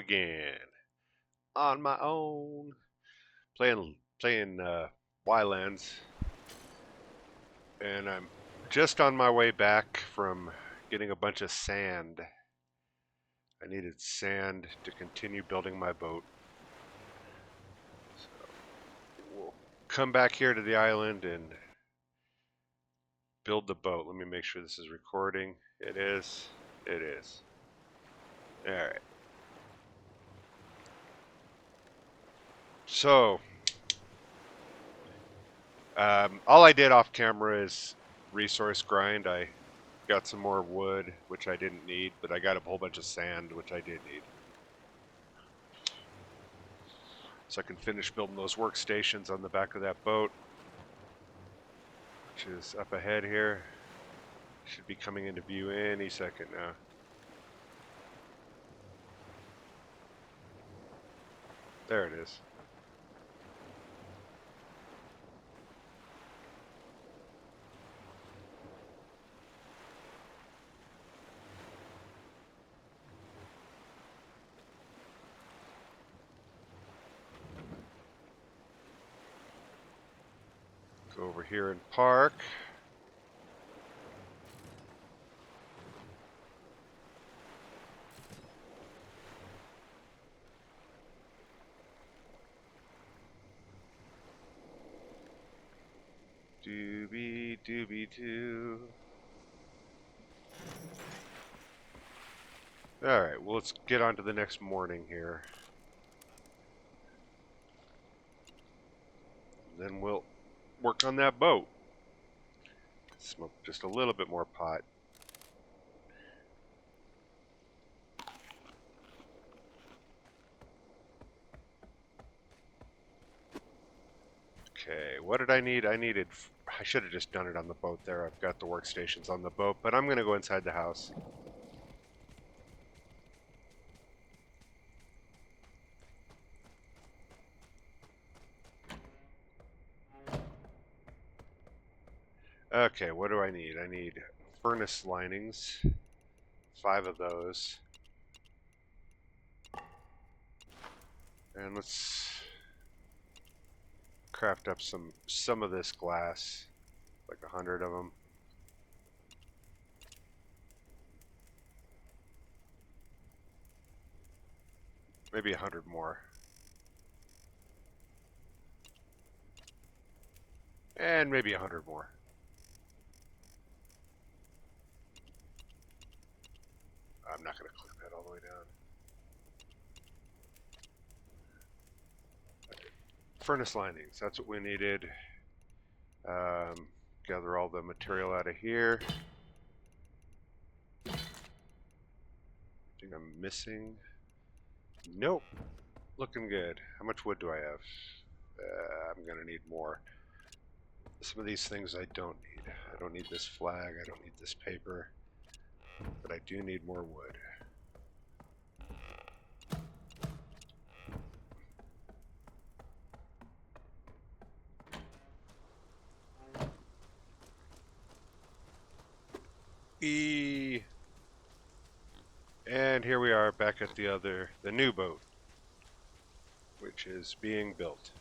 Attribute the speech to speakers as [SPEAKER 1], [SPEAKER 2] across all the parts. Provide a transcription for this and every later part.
[SPEAKER 1] again on my own, playing Ylands, and I'm just on my way back from getting a bunch of sand. I needed sand to continue building my boat. So we'll come back here to the island and build the boat. Let me make sure this is recording. It is. It is. All right. So, all I did off camera is resource grind. I got some more wood, which I didn't need, but I got a whole bunch of sand, which I did need. So I can finish building those workstations on the back of that boat, which is up ahead here. Should be coming into view any second now. There it is. Go over here and park. Doobie doobie doo. Alright, well, let's get on to the next morning here. Then we'll work on that boat. Smoke just a little bit more pot. Okay, what did I need? I should have just done it on the boat there. I've got the workstations on the boat, but I'm going to go inside the house. Okay, what do I need? I need furnace linings, 5 of those. And let's craft up some of this glass, like 100 of them. Maybe 100 more. And maybe 100 more. I'm not going to click that all the way down. Okay. Furnace linings, that's what we needed. Gather all the material out of here. I think I'm missing. Nope. Looking good. How much wood do I have? I'm going to need more. Some of these things I don't need. I don't need this flag. I don't need this paper. But I do need more wood. And here we are back at the new boat, which is being built.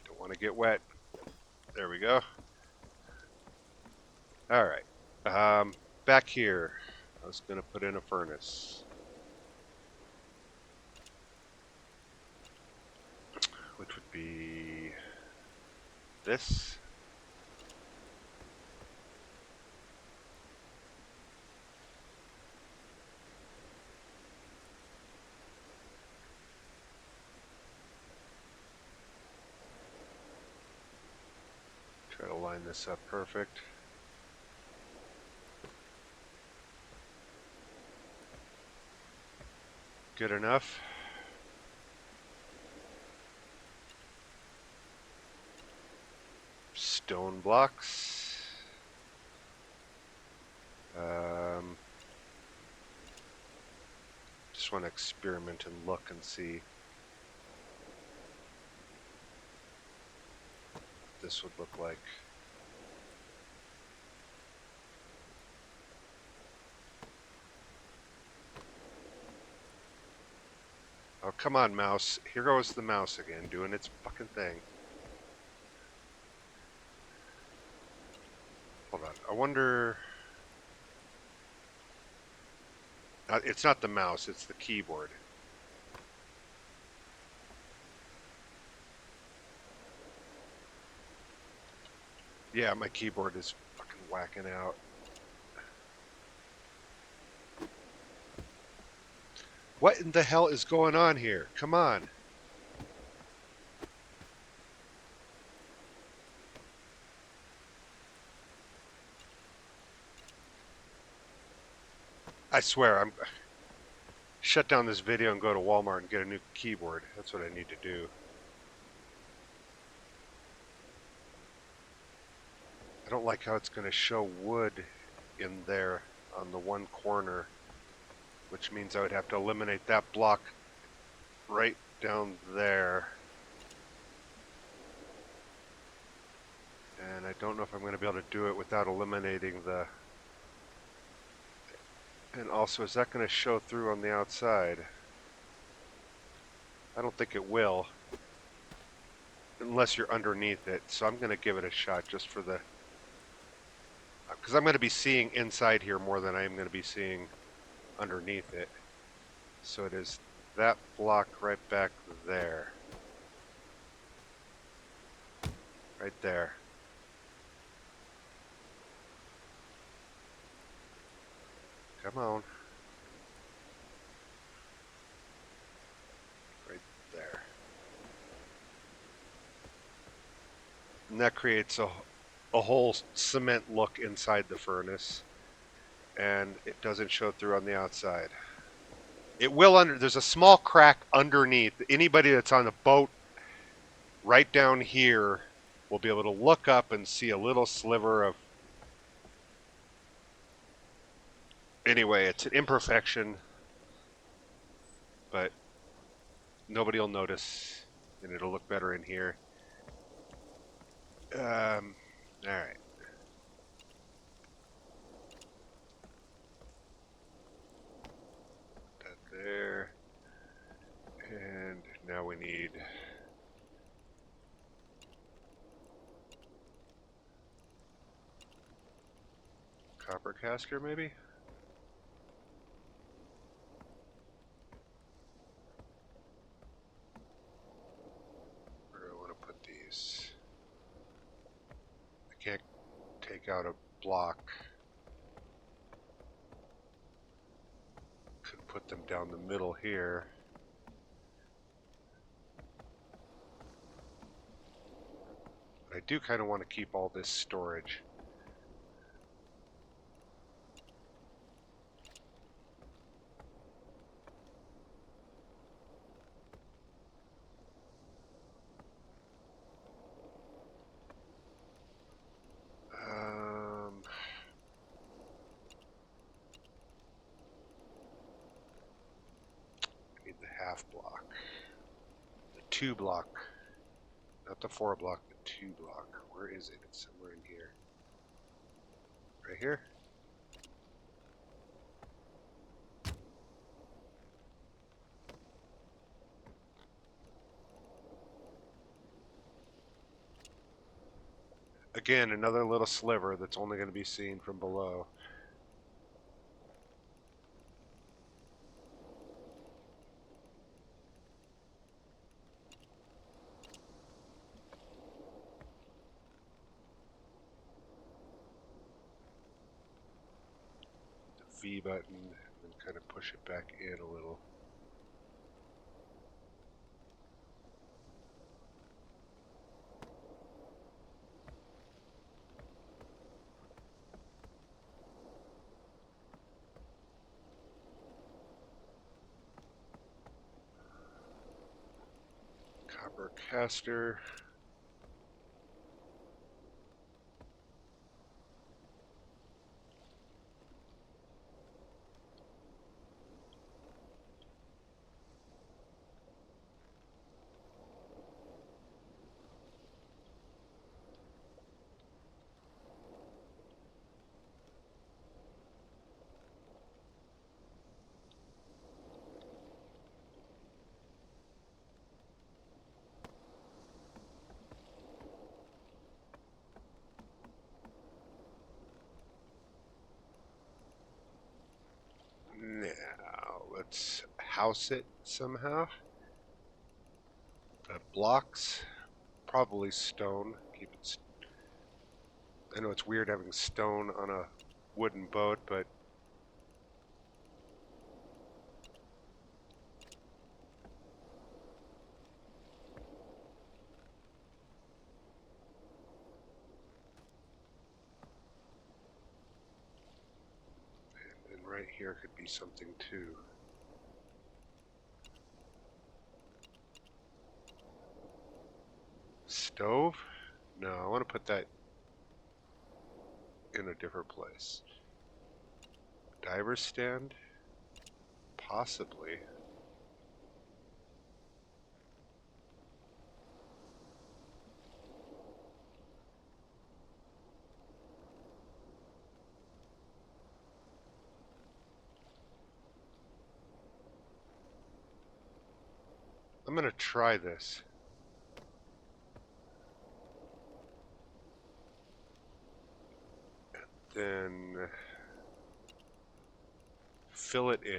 [SPEAKER 1] Don't want to get wet. There we go. All right. Back here, I was going to put in a furnace, which would be this. Try to line this up perfect. Good enough. Stone blocks. Just want to experiment and look and see what this would look like. Oh, come on, mouse. Here goes the mouse again, doing its fucking thing. Hold on. I wonder... it's not the mouse, it's the keyboard. Yeah, my keyboard is fucking whacking out. What in the hell is going on here? Come on. I swear, I'm... Shut down this video and go to Walmart and get a new keyboard. That's what I need to do. I don't like how it's going to show wood in there on the one corner, which means I would have to eliminate that block right down there. And I don't know if I'm going to be able to do it without eliminating the... And also, is that going to show through on the outside? I don't think it will. Unless you're underneath it. So I'm going to give it a shot just for the... Because I'm going to be seeing inside here more than I am going to be seeing underneath it. So it is that block right back there. Right there. Come on. Right there. And that creates a whole cement look inside the furnace. And it doesn't show through on the outside. It will there's a small crack underneath. Anybody that's on the boat right down here will be able to look up and see a little sliver of... Anyway, it's an imperfection, but nobody will notice, and it'll look better in here. All right. That there. And now we need... copper caster, maybe? Where do I want to put these? I can't take out a block. Could put them down the middle here. I do kind of want to keep all this storage. I need the half block. The 2 block. Not the 4 block, the 2 block. Where is it? It's somewhere in here. Right here? Again, another little sliver that's only going to be seen from below. The V button, and kind of push it back in a little. Copper caster. Let's house it somehow. Blocks, probably stone. Keep it. I know it's weird having stone on a wooden boat, but and right here could be something too. Stove? No, I want to put that in a different place. Diver's stand? Possibly. I'm going to try this. Then fill it in.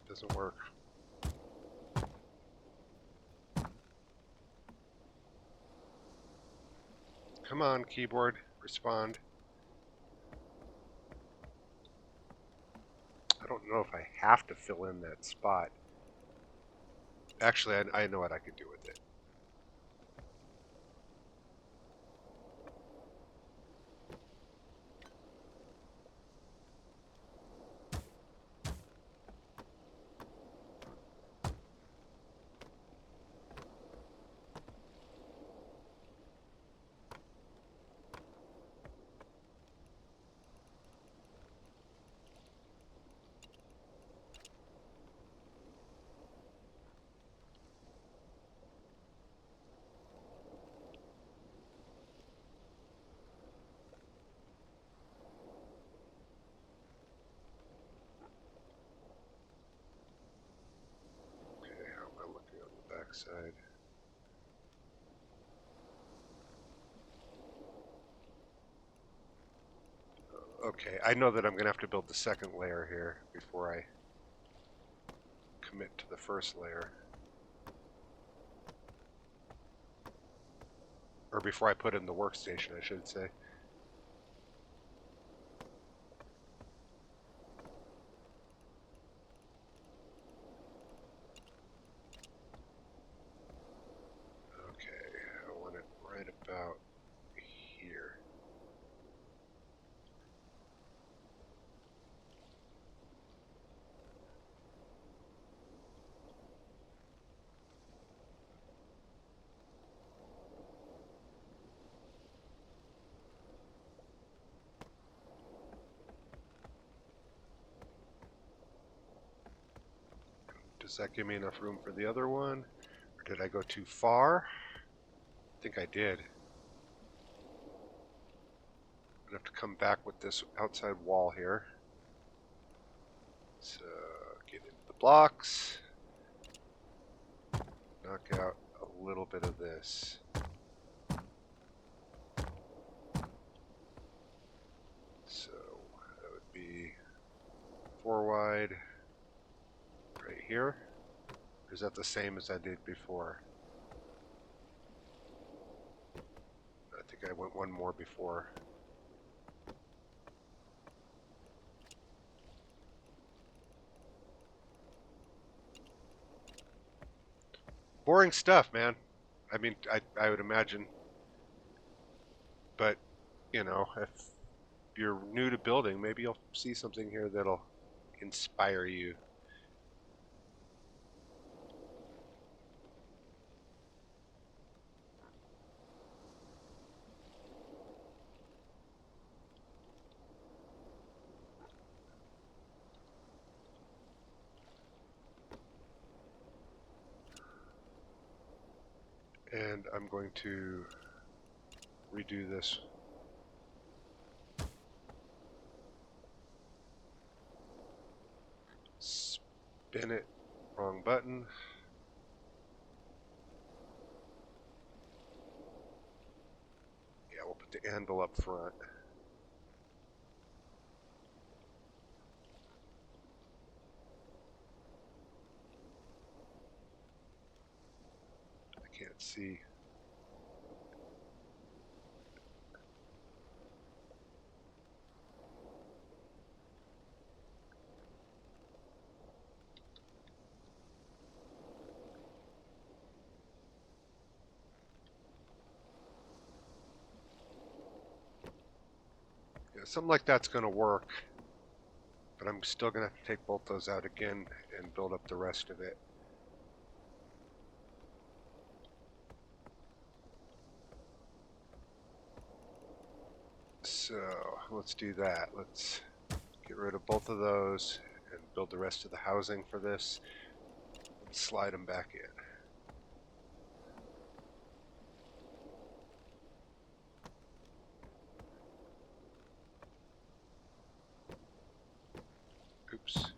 [SPEAKER 1] It doesn't work. Come on, keyboard, respond. I don't know if I have to fill in that spot. Actually, I know what I could do with it. Okay, how am I looking on the backside? Okay, I know that I'm going to have to build the second layer here before I commit to the first layer. Or before I put in the workstation, I should say. Okay, I want it right about here. Does that give me enough room for the other one? Or did I go too far? I think I did. I'm going to have to come back with this outside wall here. So, get into the blocks. Knock out a little bit of this. So, that would be 4 wide right here. Or is that the same as I did before? I think I went one more before. Boring stuff, man. I mean, I would imagine. But, you know, if you're new to building, maybe you'll see something here that'll inspire you. And I'm going to redo this. Spin it. Wrong button. Yeah, we'll put the anvil up front. I can't see. Yeah, something like that's going to work, but I'm still going to have to take both those out again and build up the rest of it. So let's do that. Let's get rid of both of those and build the rest of the housing for this. Let's slide them back in. Oops.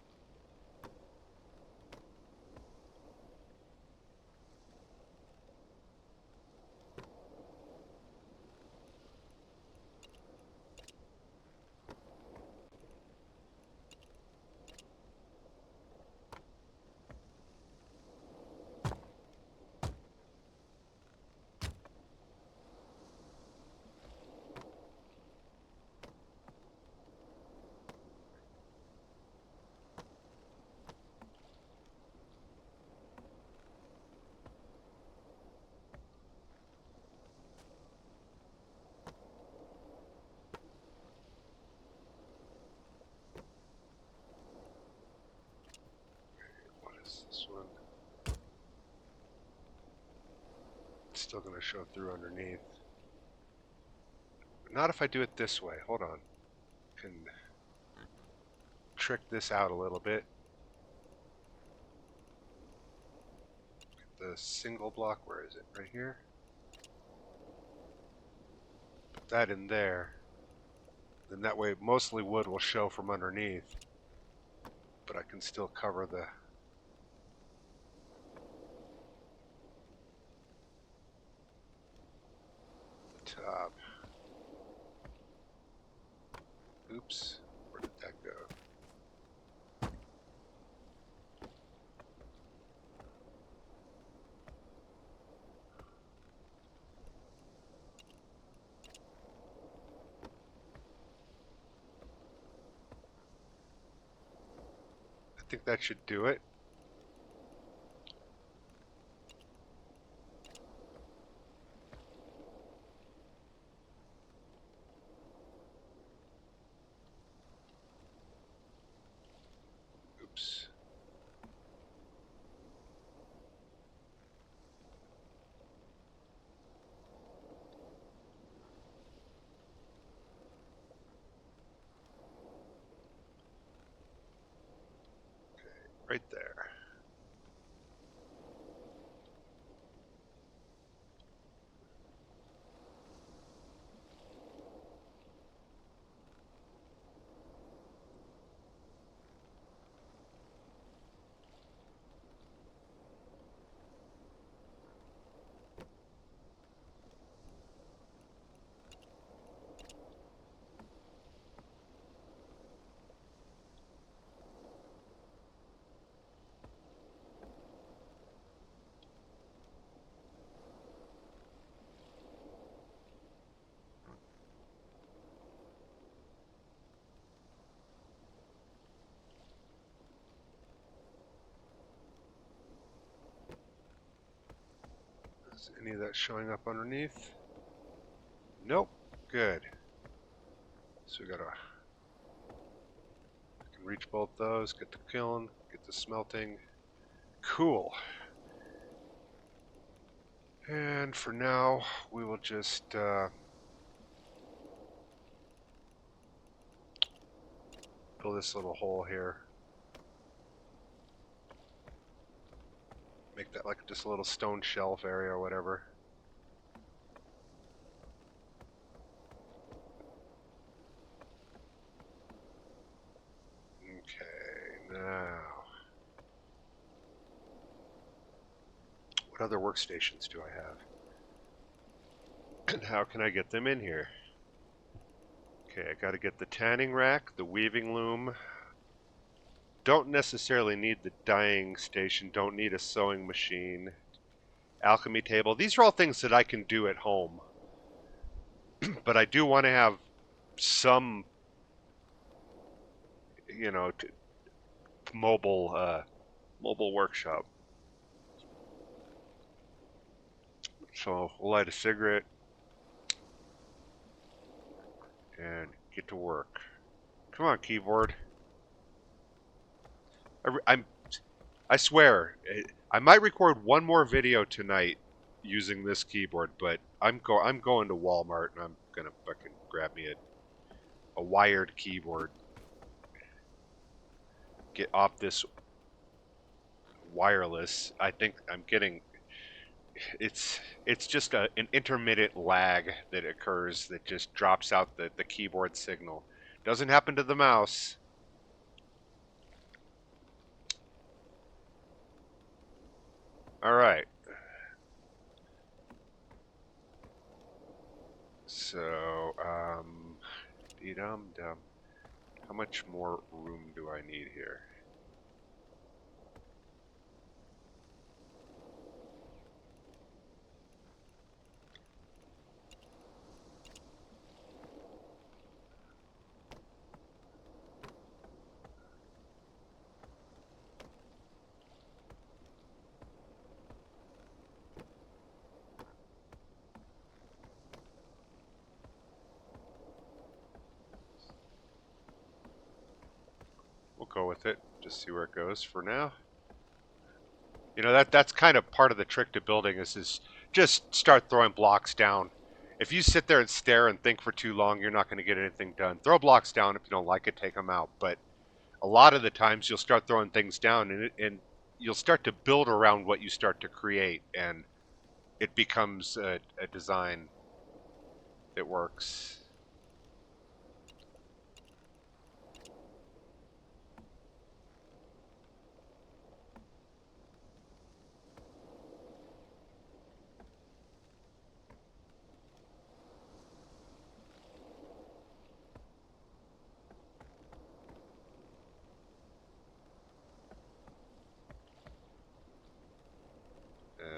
[SPEAKER 1] What is this one? It's still going to show through underneath. But not if I do it this way. Hold on. Can trick this out a little bit. Get the single block, where is it? Right here. Put that in there. Then that way mostly wood will show from underneath, but I can still cover the top. Oops, where did that go? I think that should do it. Oops. Right there. Is any of that showing up underneath? Nope. Good. So we gotta can reach both those, get the kiln, get the smelting. Cool. And for now, we will just fill this little hole here. Make that like just a little stone shelf area or whatever. Now, what other workstations do I have? And how can I get them in here? Okay, I got to get the tanning rack, the weaving loom. Don't necessarily need the dyeing station. Don't need a sewing machine. Alchemy table. These are all things that I can do at home. But I do want to have some, you know, mobile workshop. So we'll light a cigarette and get to work. Come on, keyboard. I'm I swear, I might record one more video tonight using this keyboard, but I'm going to Walmart and I'm gonna fucking grab me a wired keyboard. Get off this wireless. I think I'm getting it's just an intermittent lag that occurs that just drops out the keyboard signal. Doesn't happen to the mouse. All right. So, dum dum. How much more room do I need here? We'll go with it. Just see where it goes for now. You know, that's kind of part of the trick to building is just start throwing blocks down. If you sit there and stare and think for too long, you're not going to get anything done. Throw blocks down. If you don't like it, take them out. But a lot of the times you'll start throwing things down and you'll start to build around what you start to create, and it becomes a design that works.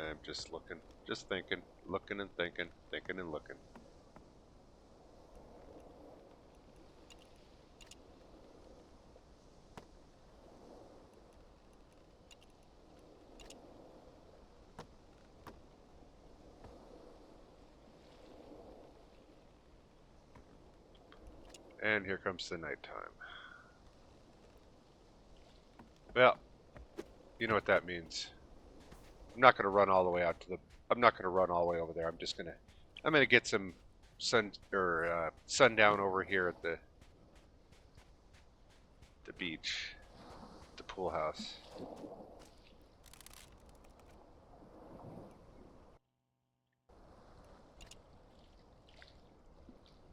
[SPEAKER 1] I'm just looking, just thinking, looking and thinking, thinking and looking. And here comes the nighttime. Well, you know what that means. I'm not going to run all the way out to the. I'm not going to run all the way over there. I'm gonna get some sundown over here at the beach, the pool house.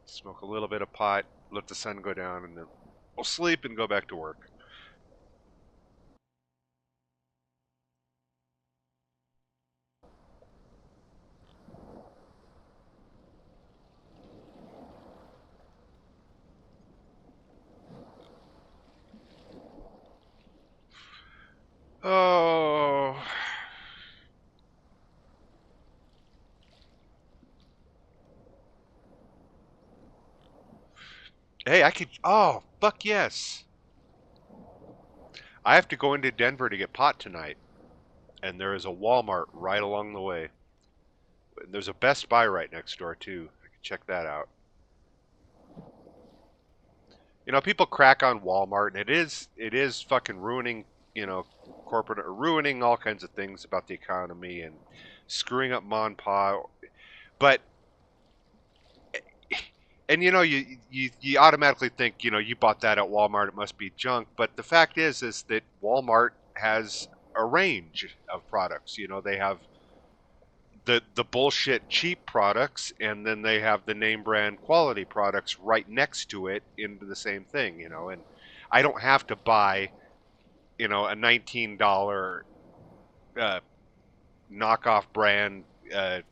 [SPEAKER 1] Smoke a little bit of pot, let the sun go down, and then we'll sleep and go back to work. Oh. Hey, I could. Oh, fuck yes. I have to go into Denver to get pot tonight, and there is a Walmart right along the way. There's a Best Buy right next door too. I can check that out. You know, people crack on Walmart, and it is fucking ruining, corporate ruining all kinds of things about the economy and screwing up mon pa. But and you automatically think you bought that at Walmart, it must be junk. But the fact is that Walmart has a range of products. They have the bullshit cheap products, and then they have the name brand quality products right next to it into the same thing. And I don't have to buy you know, a $19 uh, knockoff brand,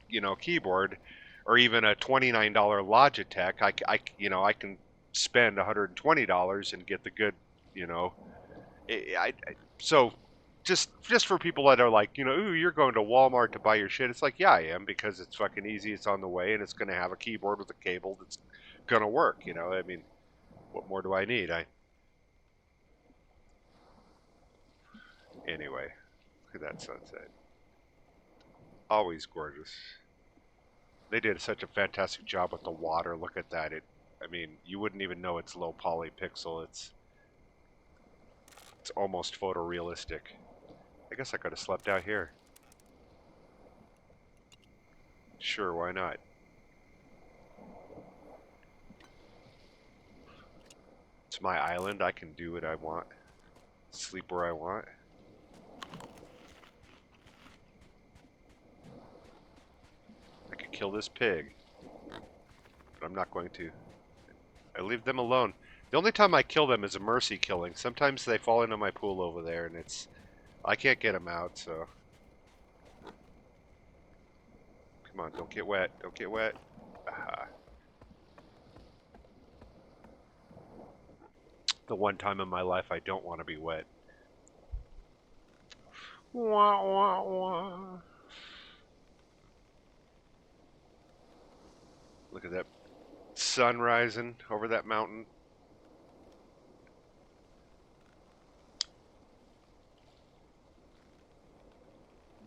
[SPEAKER 1] you know, keyboard, or even a $29 Logitech. You know, I can spend $120 and get the good, you know, so just for people that are like, you know, ooh, you're going to Walmart to buy your shit. It's like, yeah, I am, because it's fucking easy. It's on the way, and it's going to have a keyboard with a cable that's going to work. You know, I mean, what more do I need? Anyway, look at that sunset. Always gorgeous. They did such a fantastic job with the water. Look at that. I mean, you wouldn't even know it's low poly pixel. It's almost photorealistic. I guess I could have slept out here. Sure, why not? It's my island. I can do what I want. Sleep where I want. I could kill this pig, but I'm not going to. I leave them alone. The only time I kill them is a mercy killing. Sometimes they fall into my pool over there, and I can't get them out, so. Come on, don't get wet. Don't get wet. Aha. The one time in my life I don't want to be wet. Wah, wah, wah. Look at that sun rising over that mountain.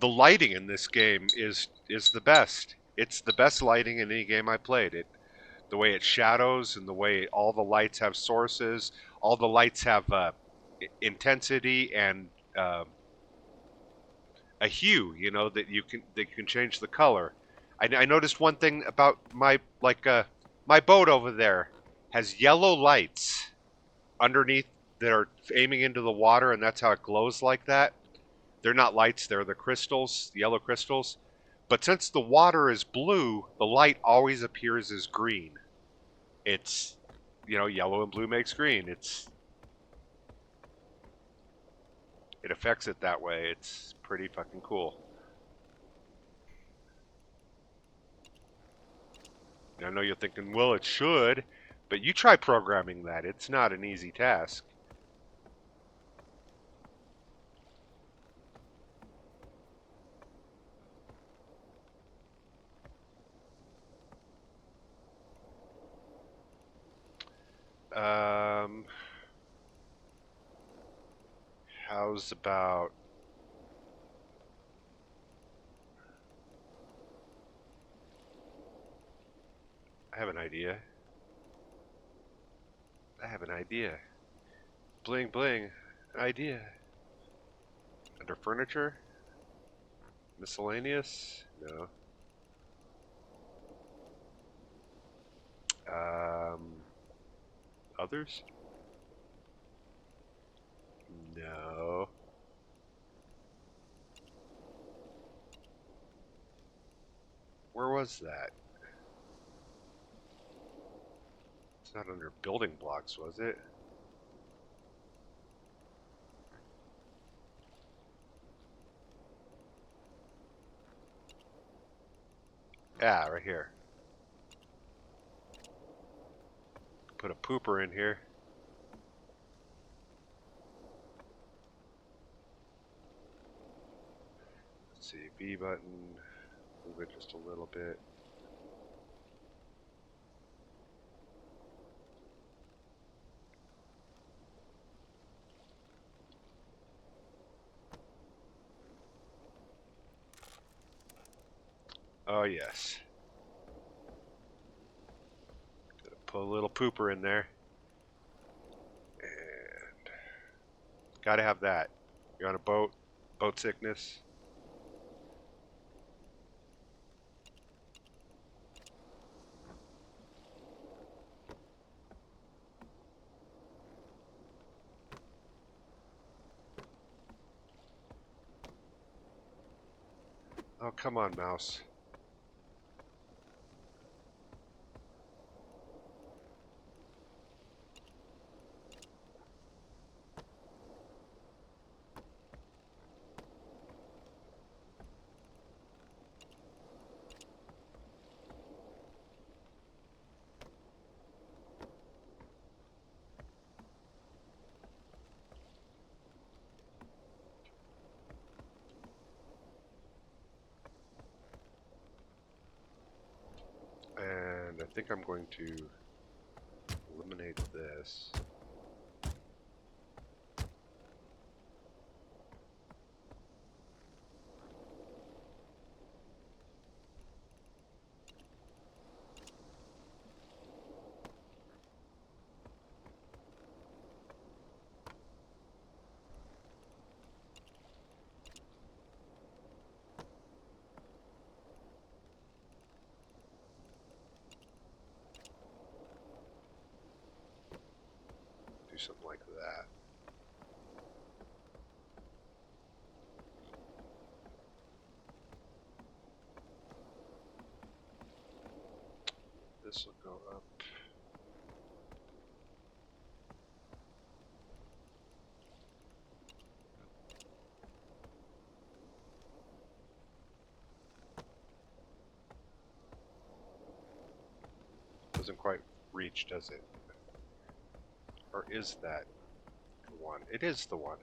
[SPEAKER 1] The lighting in this game is the best. It's the best lighting in any game I played. The way it shadows, and the way all the lights have sources, all the lights have intensity and a hue. You know, that you can change the color. I noticed one thing about my boat over there has yellow lights underneath that are aiming into the water, and that's how it glows like that. They're not lights; they're the crystals, the yellow crystals. But since the water is blue, the light always appears as green. It's, you know, yellow and blue makes green. It affects it that way. It's pretty fucking cool. I know you're thinking, well, it should, but you try programming that. It's not an easy task. Um, how's about I have an idea. I have an idea. Bling bling. Idea. Under furniture? Miscellaneous? No. Um, others? No. Where was that? It's not under building blocks, was it? Yeah, right here. Put a pooper in here. Let's see, B button. Move it just a little bit. Oh, yes. Put a little pooper in there. And gotta have that. You're on a boat. Boat sickness. Oh, come on, mouse. think I'm going to eliminate this. Do something like that. This will go up. Doesn't quite reach, does it? Or is that the one? It is the one.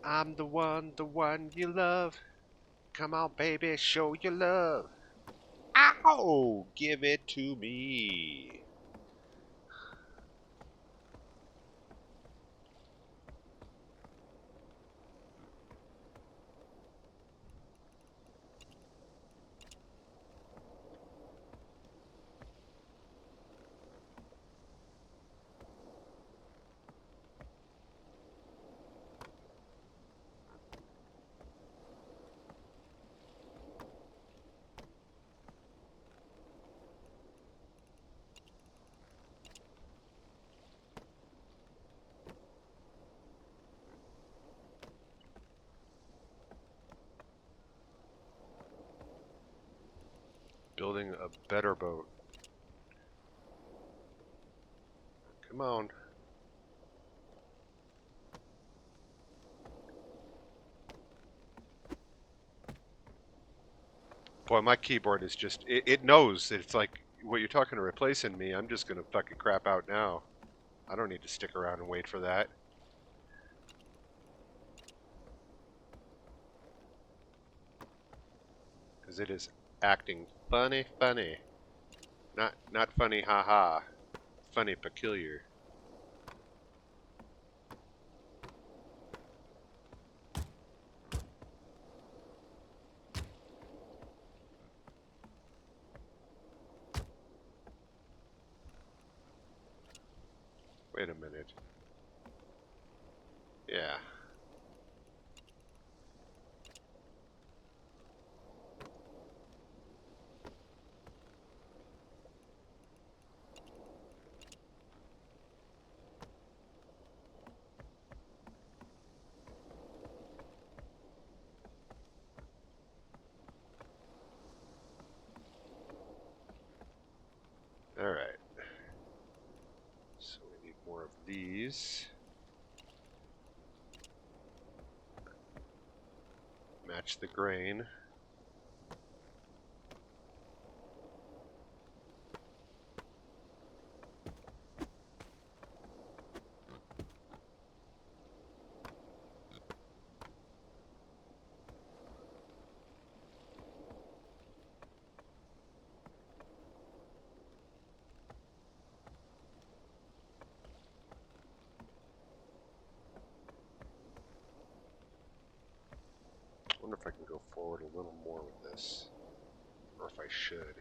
[SPEAKER 1] I'm the one you love. Come on, baby, show your love. Ow! Give it to me. Building a better boat. Come on. Boy, my keyboard is just, it knows. It's like, what you're talking to replacing me, I'm just going to fucking crap out now. I don't need to stick around and wait for that. Because it is acting funny. Not funny, haha. Funny, peculiar. Wait a minute. Yeah. Alright. So we need more of these. Match the grain. I wonder if I can go forward a little more with this. Or if I should.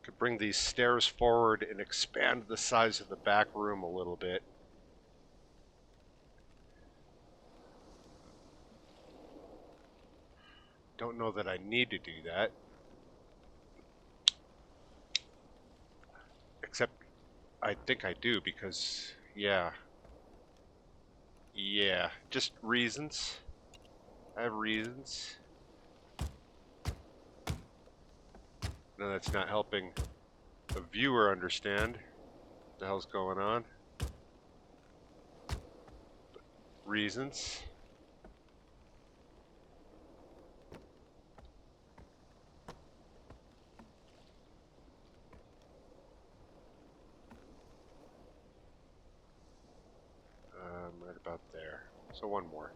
[SPEAKER 1] Could bring these stairs forward and expand the size of the back room a little bit. Don't know that I need to do that. Except, I think I do because, yeah. Yeah, just reasons. I have reasons. No, that's not helping the viewer understand what the hell's going on. But reasons. Right about there. So one more.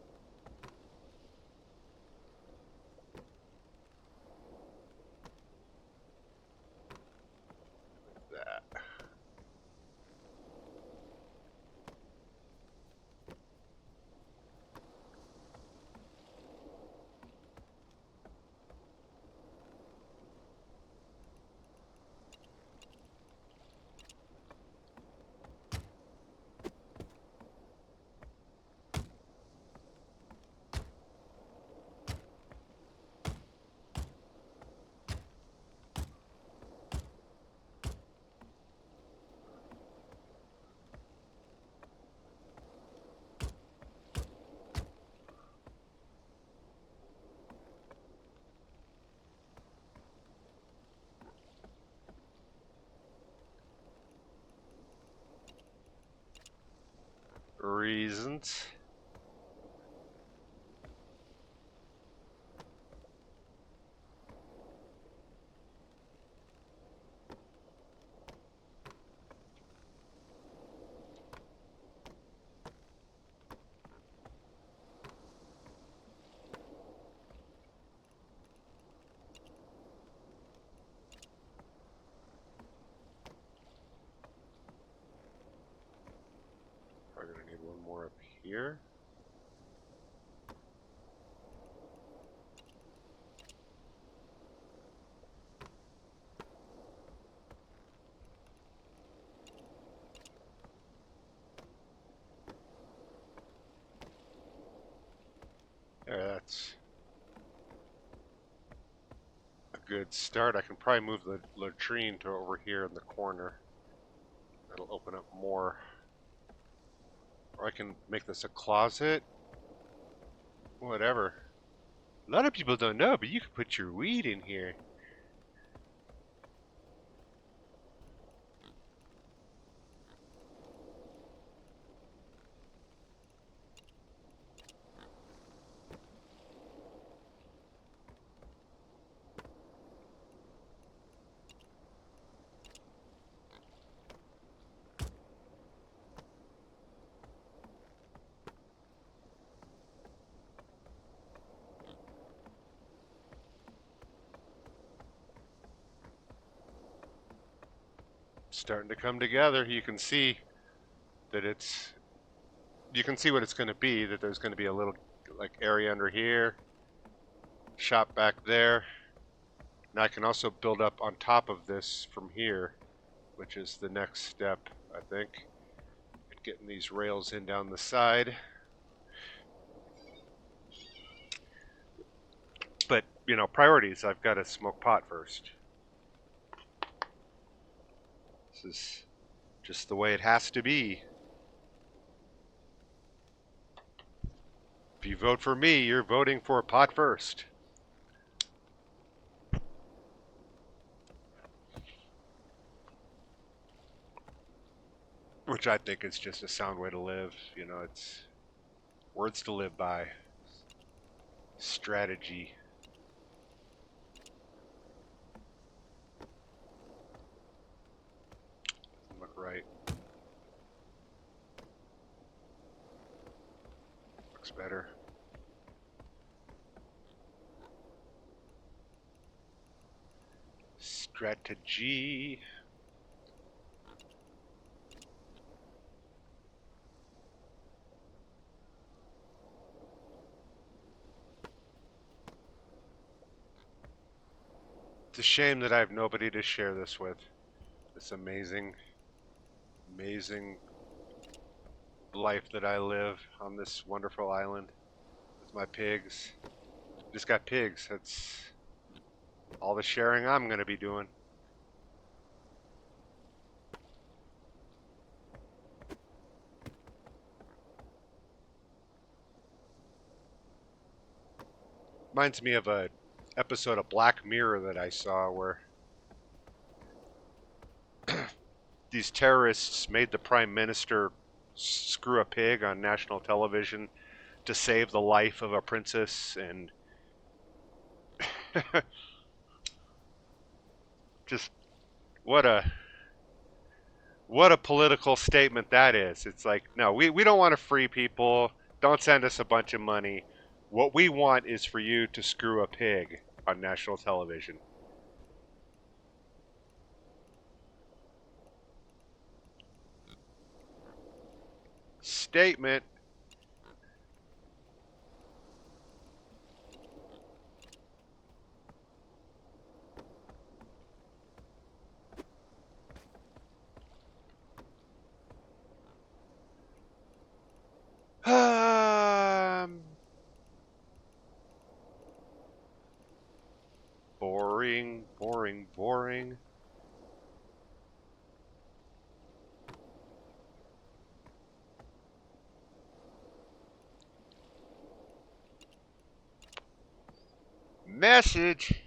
[SPEAKER 1] reasons. Probably gonna need one more up here. There, that's a good start. I can probably move the latrine to over here in the corner. That'll open up more. Or I can make this a closet. Whatever. A lot of people don't know, but you can put your weed in here. Starting to come together. You can see that you can see what it's going to be, that there's going to be a little like area under here, shop back there. Now I can also build up on top of this from here, which is the next step, I think. Getting these rails in down the side. But, you know, priorities, I've got to smoke pot first. This is just the way it has to be. If you vote for me, you're voting for pot first. Which I think is just a sound way to live. You know, it's words to live by. Strategy. Doesn't look right. Looks better. Strategy. It's a shame that I have nobody to share this with. This amazing, amazing life that I live on this wonderful island with my pigs. Just got pigs. That's all the sharing I'm going to be doing. Reminds me of a episode of Black Mirror that I saw where these terrorists made the prime minister screw a pig on national television to save the life of a princess, and just what a political statement that is. It's like, no, we don't want to free people. Don't send us a bunch of money. What we want is for you to screw a pig on national television. Statement. Boring, boring, boring. Message.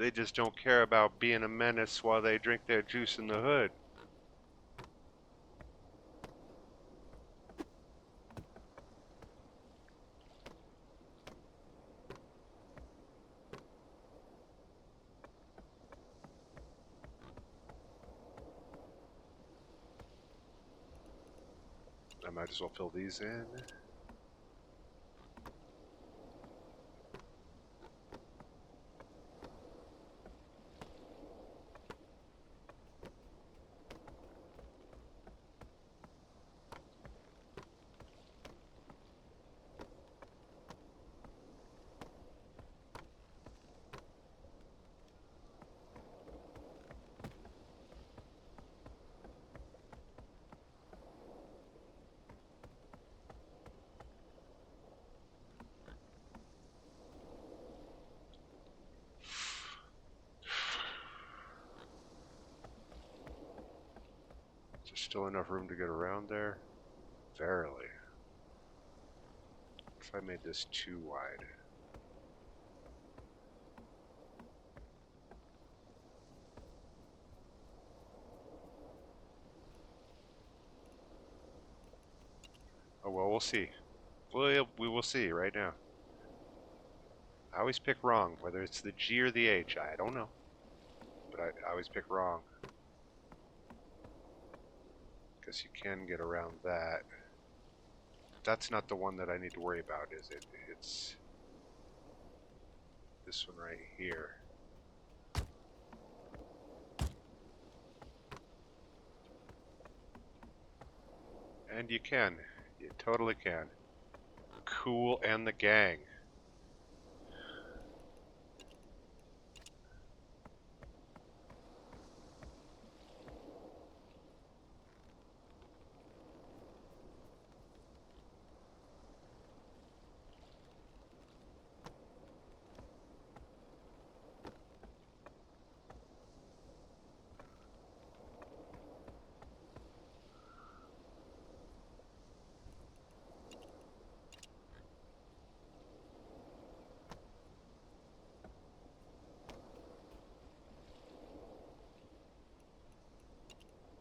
[SPEAKER 1] They just don't care about being a menace while they drink their juice in the hood. I might as well fill these in. Is there still enough room to get around there? Verily. If I made this too wide. Oh well, we'll see. We will see right now. I always pick wrong, whether it's the G or the H. I don't know. But I always pick wrong. Because you can get around that. That's not the one that I need to worry about, is it? It's this one right here. And you can. You totally can. Cool and the gang.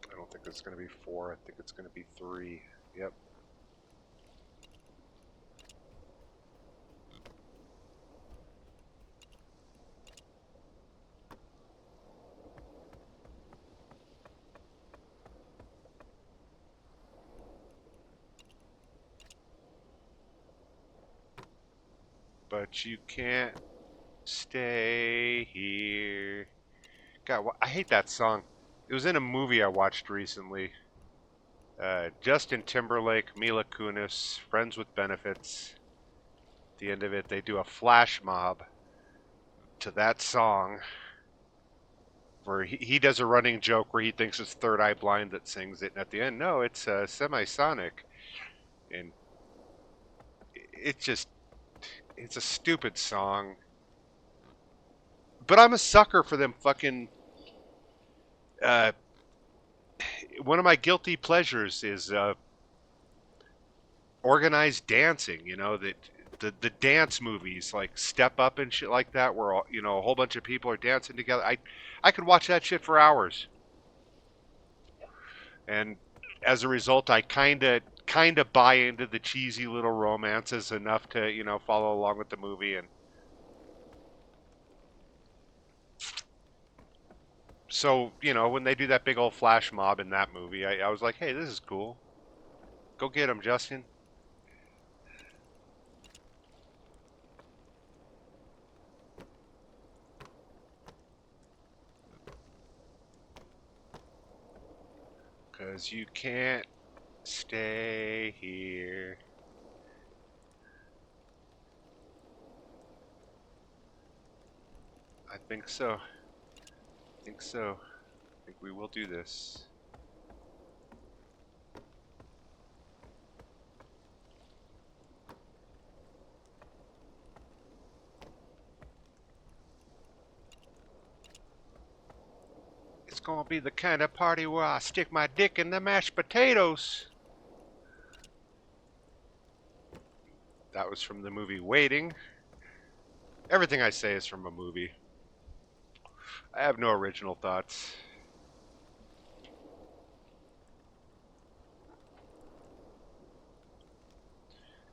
[SPEAKER 1] I don't think it's going to be 4. I think it's going to be 3. Yep. But you can't stay here. God, I hate that song. It was in a movie I watched recently. Justin Timberlake, Mila Kunis, Friends with Benefits. At the end of it, they do a flash mob to that song where he does a running joke where he thinks it's Third Eye Blind that sings it. And at the end, no, it's Semisonic. And it's a stupid song. But I'm a sucker for them fucking. One of my guilty pleasures is organized dancing. You know that the dance movies like Step Up and shit like that, where a whole bunch of people are dancing together. I could watch that shit for hours, and as a result, I kind of buy into the cheesy little romances enough to follow along with the movie. And so when they do that big old flash mob in that movie, I was like, hey, this is cool. Go get him, Justin. Because you can't stay here. I think so. I think so. I think we will do this. It's gonna be the kind of party where I stick my dick in the mashed potatoes. That was from the movie Waiting. Everything I say is from a movie. I have no original thoughts.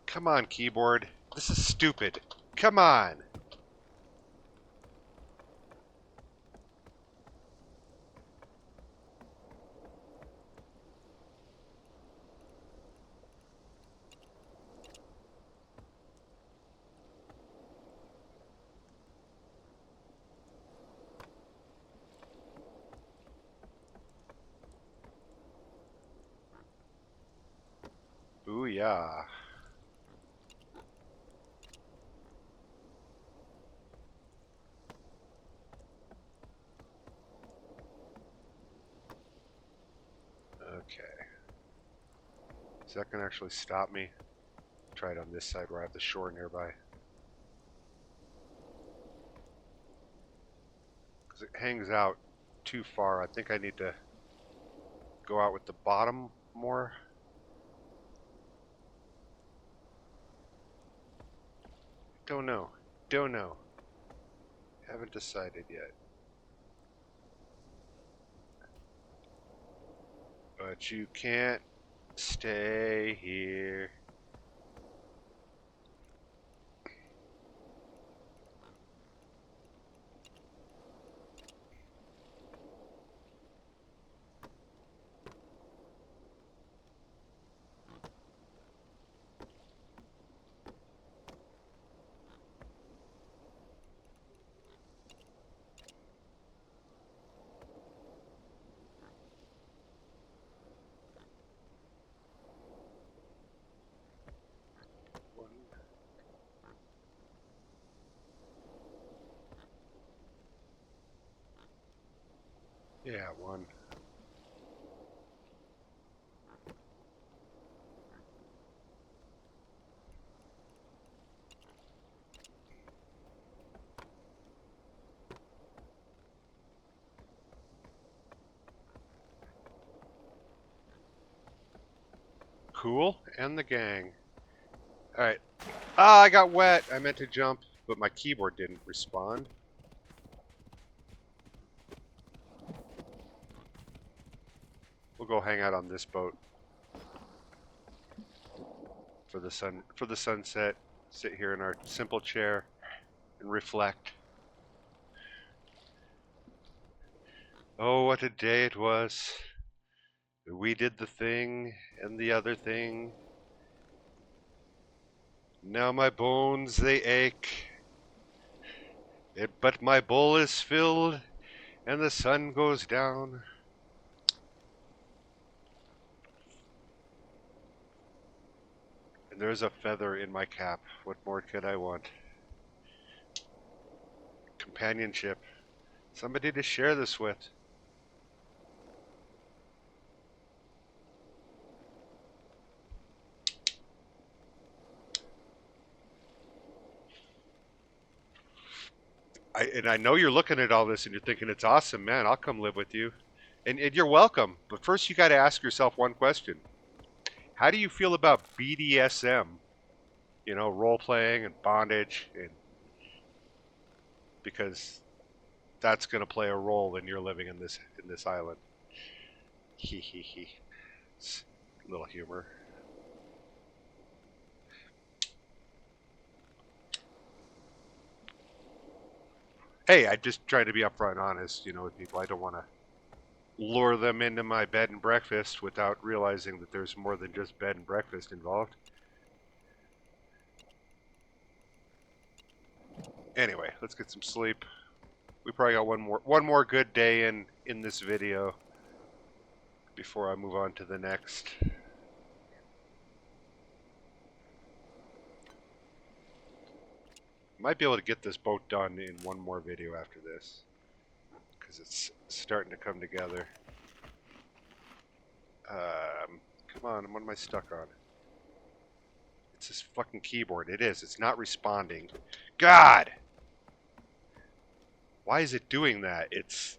[SPEAKER 1] Come on, keyboard. This is stupid. Come on. Booyah. Okay. Is that going to actually stop me? Try it on this side where I have the shore nearby. Because it hangs out too far. I think I need to go out with the bottom more. Don't know. Don't know. Haven't decided yet. But you can't stay here. Yeah, one. Cool. And the gang. Alright. Ah, I got wet. I meant to jump, but my keyboard didn't respond. We'll go hang out on this boat for the sunset. Sit here in our simple chair and reflect. Oh, what a day it was. We did the thing and the other thing. Now my bones they ache. But my bowl is filled and the sun goes down. And there's a feather in my cap. What more could I want? Companionship. Somebody to share this with. I know you're looking at all this and you're thinking it's awesome, man. I'll come live with you. And you're welcome. But first you got to ask yourself one question. How do you feel about BDSM? You know, role playing and bondage, and because that's going to play a role in your living in this island. Hee hee hee. Little humor. Hey, I just try to be upfront and honest, you know, with people. I don't want to lure them into my bed and breakfast without realizing that there's more than just bed and breakfast involved. Anyway, let's get some sleep. We probably got one more good day in this video before I move on to the next. Might be able to get this boat done in one more video after this, because it's starting to come together. Come on, what am I stuck on? It's this fucking keyboard. It is. It's not responding. God! Why is it doing that? There's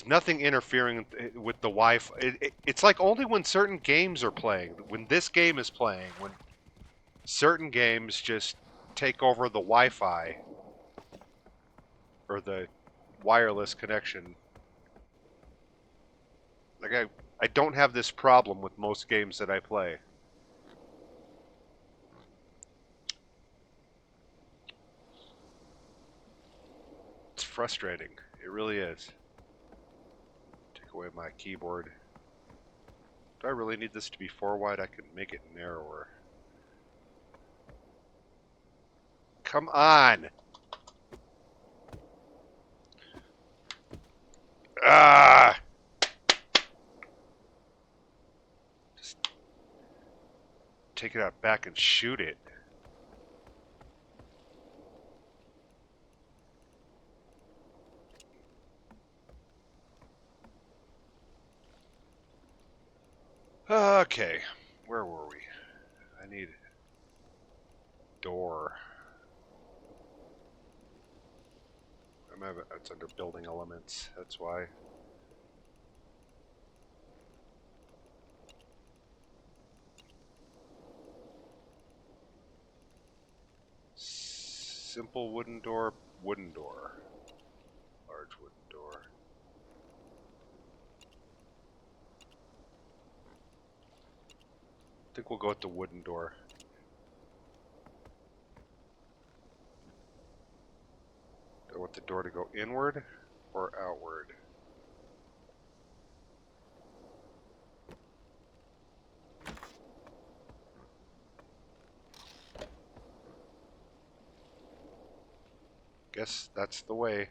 [SPEAKER 1] nothing interfering with the Wi-Fi. It's like only when certain games are playing. When this game is playing, when certain games just take over the Wi-Fi or the wireless connection. Like I don't have this problem with most games that I play. It's frustrating. It really is. Take away my keyboard. Do I really need this to be 4 wide? I can make it narrower. Come on! Ah! Just take it out back and shoot it. Okay, where were we? I need door. It's under building elements, that's why. Simple wooden door, large wooden door. I think we'll go with the wooden door. Do I want the door to go inward or outward? Guess that's the way.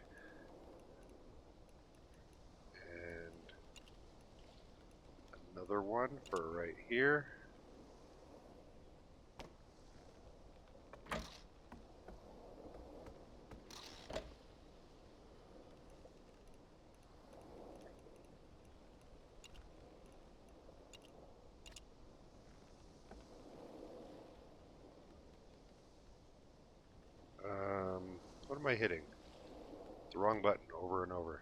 [SPEAKER 1] And another one for right here. What am I hitting? The wrong button over and over.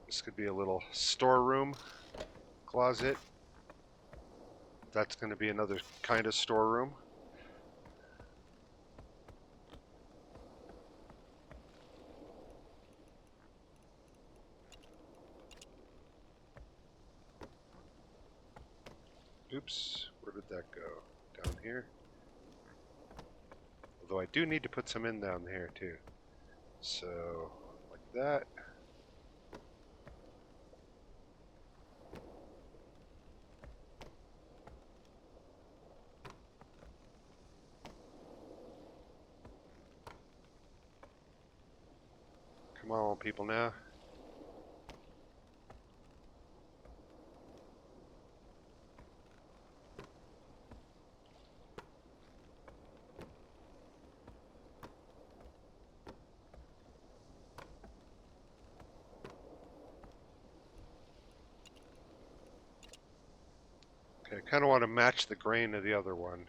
[SPEAKER 1] This could be a little storeroom, closet. That's going to be another kind of storeroom. Oops, where did that go? Down here? Although I do need to put some in down here too. So, like that. Come on, people, now. Okay, I kind of want to match the grain of the other one.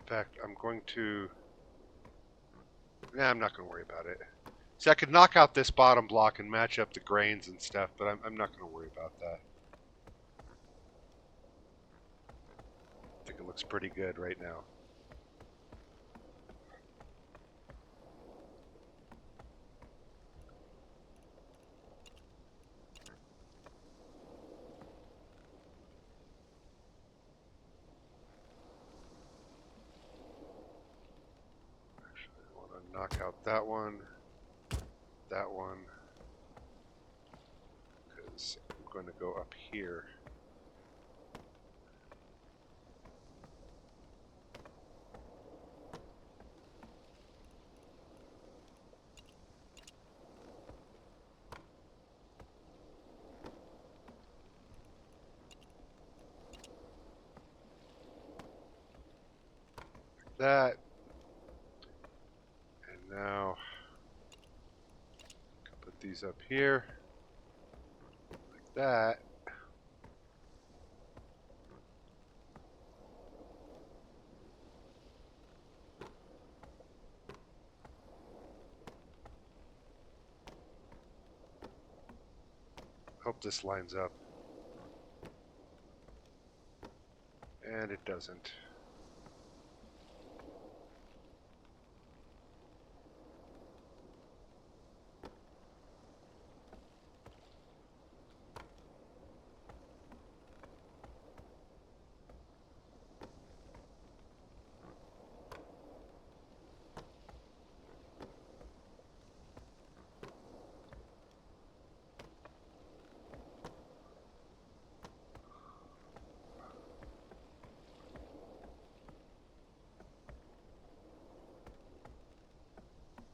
[SPEAKER 1] In fact, I'm going to... Nah, I'm not going to worry about it. See, I could knock out this bottom block and match up the grains and stuff, but I'm not going to worry about that. I think it looks pretty good right now. Actually, I want to knock out that one, because I'm going to go up here. That, and now I can put these up here like that. Hope this lines up. And it doesn't.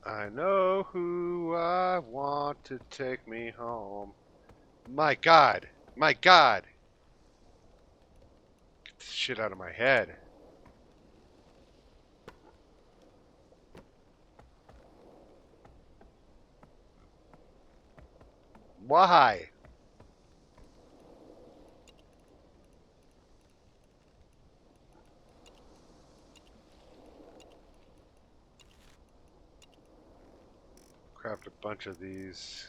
[SPEAKER 1] I know who I want to take me home. My God! My God! Get this shit out of my head. Why? Craft a bunch of these.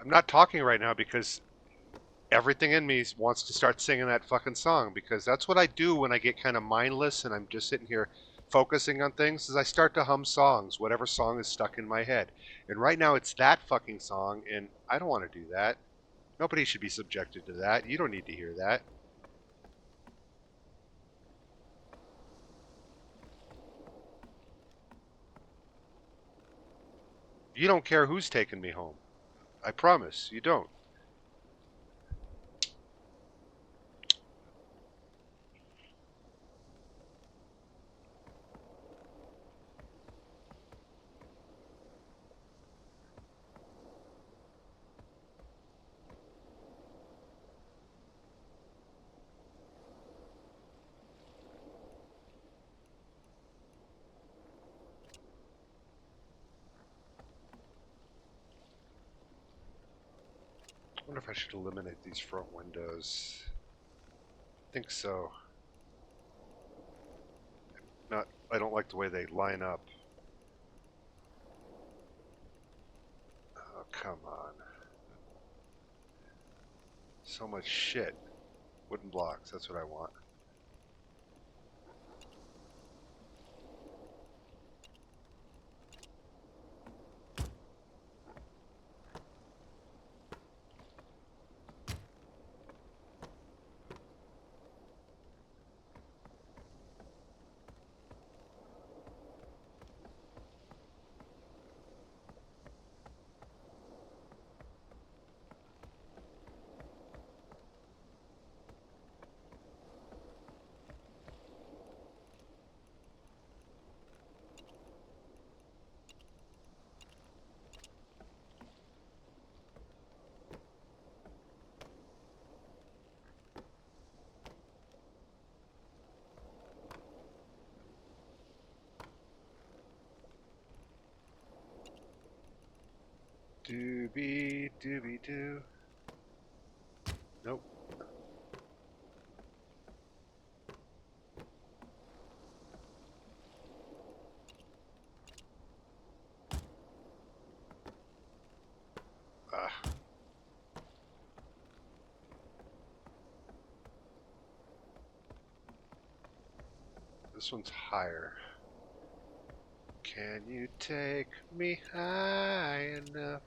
[SPEAKER 1] I'm not talking right now because everything in me wants to start singing that fucking song because that's what I do when I get kind of mindless and I'm just sitting here focusing on things is I start to hum songs, whatever song is stuck in my head. And right now it's that fucking song and I don't want to do that. Nobody should be subjected to that. You don't need to hear that. You don't care who's taking me home. I promise, you don't. I wonder if I should eliminate these front windows. I think so. Not. I don't like the way they line up. Oh, come on. So much shit. Wooden blocks, that's what I want. Doobie doobie doo. Nope. Ah. This one's higher. Can you take me high enough?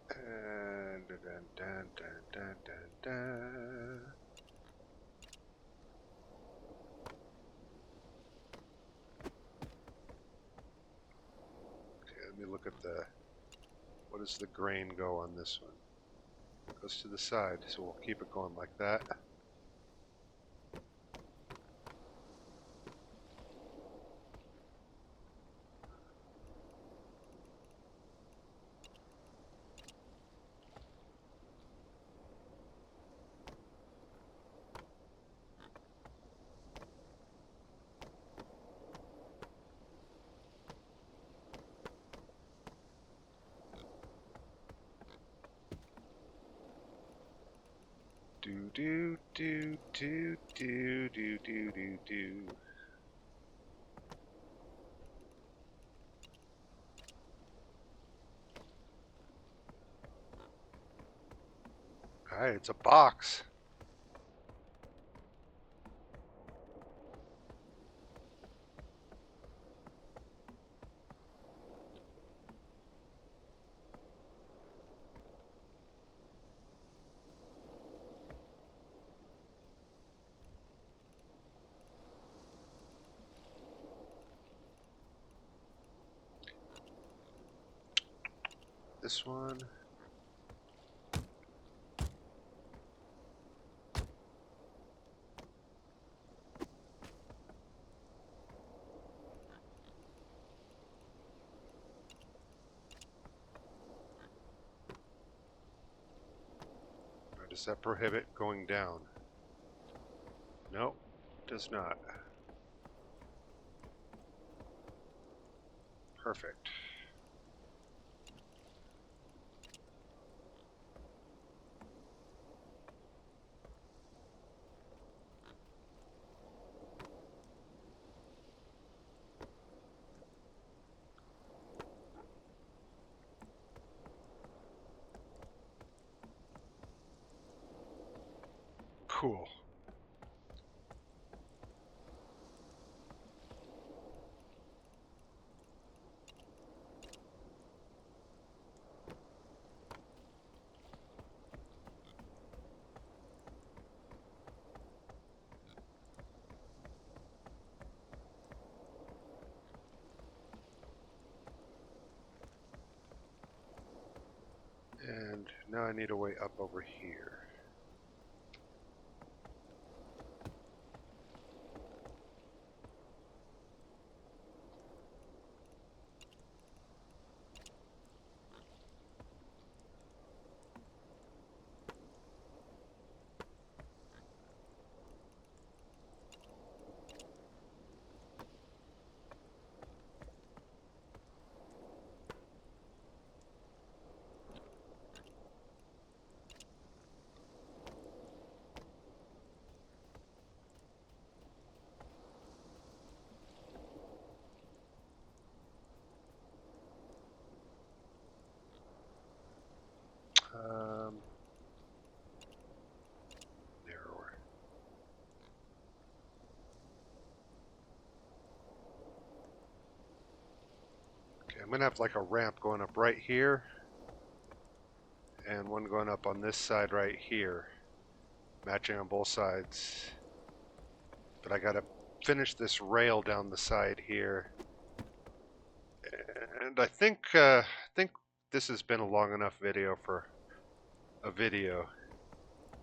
[SPEAKER 1] Dun, dun, dun, dun, dun, dun, dun. Okay, let me look at the. What does the grain go on this one? Goes to the side, so we'll keep it going like that. Do do do do do do do do do. Alright, it's a box. This one. Or does that prohibit going down? Nope, does not. Perfect. Cool. And now I need a way up over here. Narrower. Okay, I'm gonna have like a ramp going up right here, and one going up on this side right here, matching on both sides. But I gotta finish this rail down the side here. And I think this has been a long enough video for a video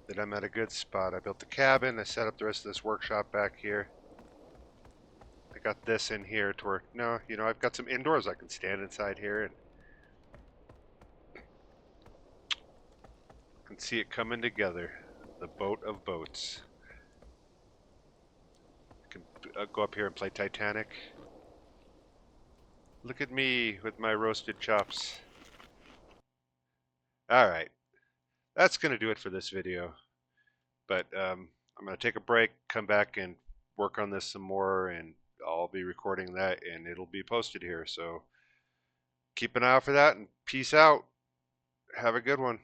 [SPEAKER 1] that I'm at a good spot. I built the cabin, I set up the rest of this workshop back here. I got this in here to where, no, you know, I've got some indoors I can stand inside here and can see it coming together. The boat of boats. I can go up here and play Titanic. Look at me with my roasted chops. Alright, that's going to do it for this video. But I'm going to take a break, come back and work on this some more, and I'll be recording that and it'll be posted here. So keep an eye out for that and peace out. Have a good one.